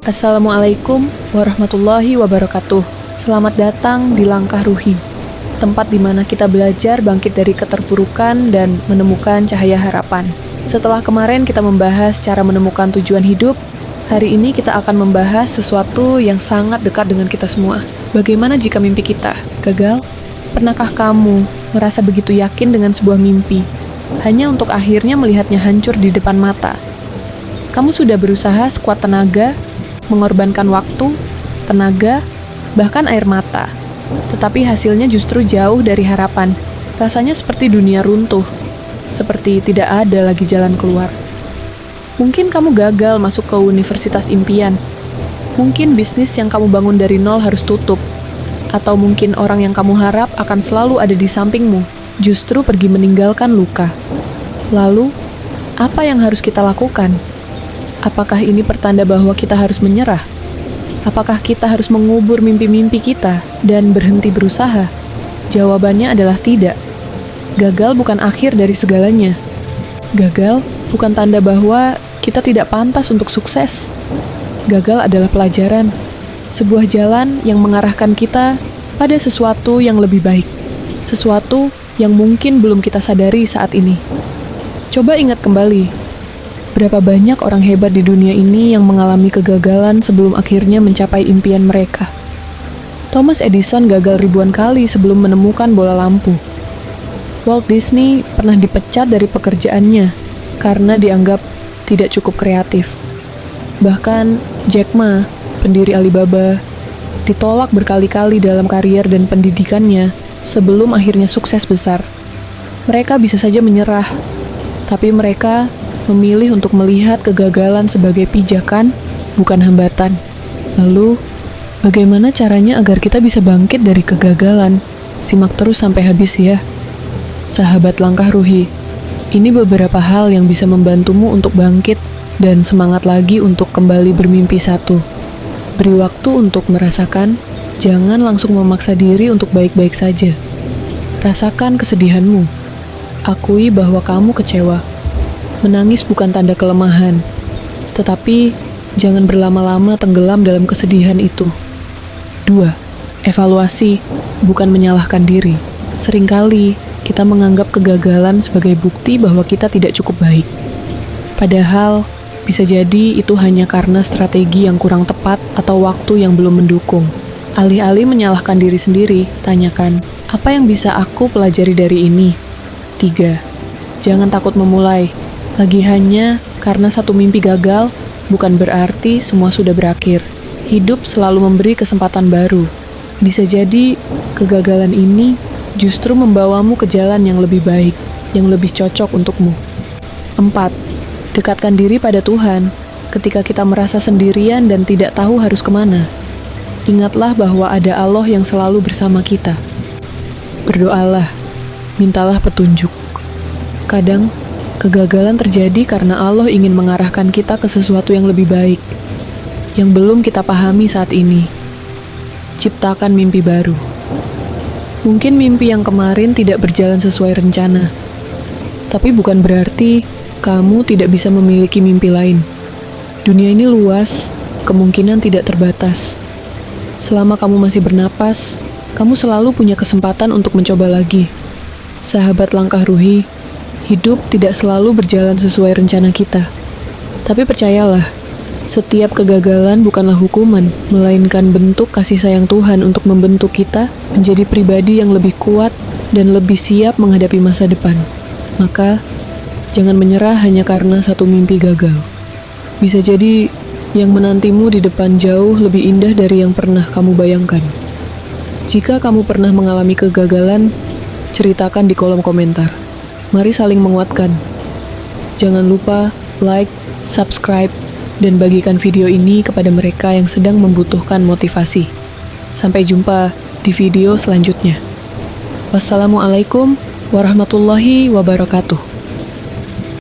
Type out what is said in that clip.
Assalamualaikum warahmatullahi wabarakatuh. Selamat datang di Langkah Ruhi, tempat di mana kita belajar bangkit dari keterpurukan dan menemukan cahaya harapan. Setelah kemarin kita membahas cara menemukan tujuan hidup, hari ini kita akan membahas sesuatu yang sangat dekat dengan kita semua. Bagaimana jika mimpi kita gagal? Pernahkah kamu merasa begitu yakin dengan sebuah mimpi, hanya untuk akhirnya melihatnya hancur di depan mata? Kamu sudah berusaha sekuat tenaga, mengorbankan waktu, tenaga, bahkan air mata. Tetapi hasilnya justru jauh dari harapan. Rasanya seperti dunia runtuh, seperti tidak ada lagi jalan keluar. Mungkin kamu gagal masuk ke universitas impian. Mungkin bisnis yang kamu bangun dari nol harus tutup. Atau mungkin orang yang kamu harap akan selalu ada di sampingmu, justru pergi meninggalkan luka. Lalu, apa yang harus kita lakukan? Apakah ini pertanda bahwa kita harus menyerah? Apakah kita harus mengubur mimpi-mimpi kita dan berhenti berusaha? Jawabannya adalah tidak. Gagal bukan akhir dari segalanya. Gagal bukan tanda bahwa kita tidak pantas untuk sukses. Gagal adalah pelajaran, sebuah jalan yang mengarahkan kita pada sesuatu yang lebih baik, sesuatu yang mungkin belum kita sadari saat ini. Coba ingat kembali, berapa banyak orang hebat di dunia ini yang mengalami kegagalan sebelum akhirnya mencapai impian mereka. Thomas Edison gagal ribuan kali sebelum menemukan bola lampu. Walt Disney pernah dipecat dari pekerjaannya karena dianggap tidak cukup kreatif. Bahkan Jack Ma, pendiri Alibaba, ditolak berkali-kali dalam karier dan pendidikannya sebelum akhirnya sukses besar. Mereka bisa saja menyerah, tapi mereka memilih untuk melihat kegagalan sebagai pijakan, bukan hambatan. Lalu, bagaimana caranya agar kita bisa bangkit dari kegagalan? Simak terus sampai habis ya. Sahabat Langkah Ruhi, ini beberapa hal yang bisa membantumu untuk bangkit dan semangat lagi untuk kembali bermimpi satu. Beri waktu untuk merasakan, jangan langsung memaksa diri untuk baik-baik saja. Rasakan kesedihanmu. Akui bahwa kamu kecewa. Menangis bukan tanda kelemahan, tetapi jangan berlama-lama tenggelam dalam kesedihan itu. 2. Evaluasi, bukan menyalahkan diri. Seringkali kita menganggap kegagalan sebagai bukti bahwa kita tidak cukup baik. Padahal, bisa jadi itu hanya karena strategi yang kurang tepat atau waktu yang belum mendukung. Alih-alih menyalahkan diri sendiri, tanyakan, apa yang bisa aku pelajari dari ini? 3. Jangan takut memulai. Lagi hanya karena satu mimpi gagal, bukan berarti semua sudah berakhir. Hidup selalu memberi kesempatan baru. Bisa jadi kegagalan ini justru membawamu ke jalan yang lebih baik, yang lebih cocok untukmu. 4. Dekatkan diri pada Tuhan ketika kita merasa sendirian dan tidak tahu harus kemana. Ingatlah bahwa ada Allah yang selalu bersama kita. Berdoalah, mintalah petunjuk. Kadang, kegagalan terjadi karena Allah ingin mengarahkan kita ke sesuatu yang lebih baik, yang belum kita pahami saat ini. Ciptakan mimpi baru. Mungkin mimpi yang kemarin tidak berjalan sesuai rencana, tapi bukan berarti kamu tidak bisa memiliki mimpi lain. Dunia ini luas, kemungkinan tidak terbatas. Selama kamu masih bernapas, kamu selalu punya kesempatan untuk mencoba lagi. Sahabat Langkah Ruhi, hidup tidak selalu berjalan sesuai rencana kita. Tapi percayalah, setiap kegagalan bukanlah hukuman, melainkan bentuk kasih sayang Tuhan untuk membentuk kita menjadi pribadi yang lebih kuat dan lebih siap menghadapi masa depan. Maka, jangan menyerah hanya karena satu mimpi gagal. Bisa jadi yang menantimu di depan jauh lebih indah dari yang pernah kamu bayangkan. Jika kamu pernah mengalami kegagalan, ceritakan di kolom komentar. Mari saling menguatkan. Jangan lupa like, subscribe, dan bagikan video ini kepada mereka yang sedang membutuhkan motivasi. Sampai jumpa di video selanjutnya. Wassalamualaikum warahmatullahi wabarakatuh.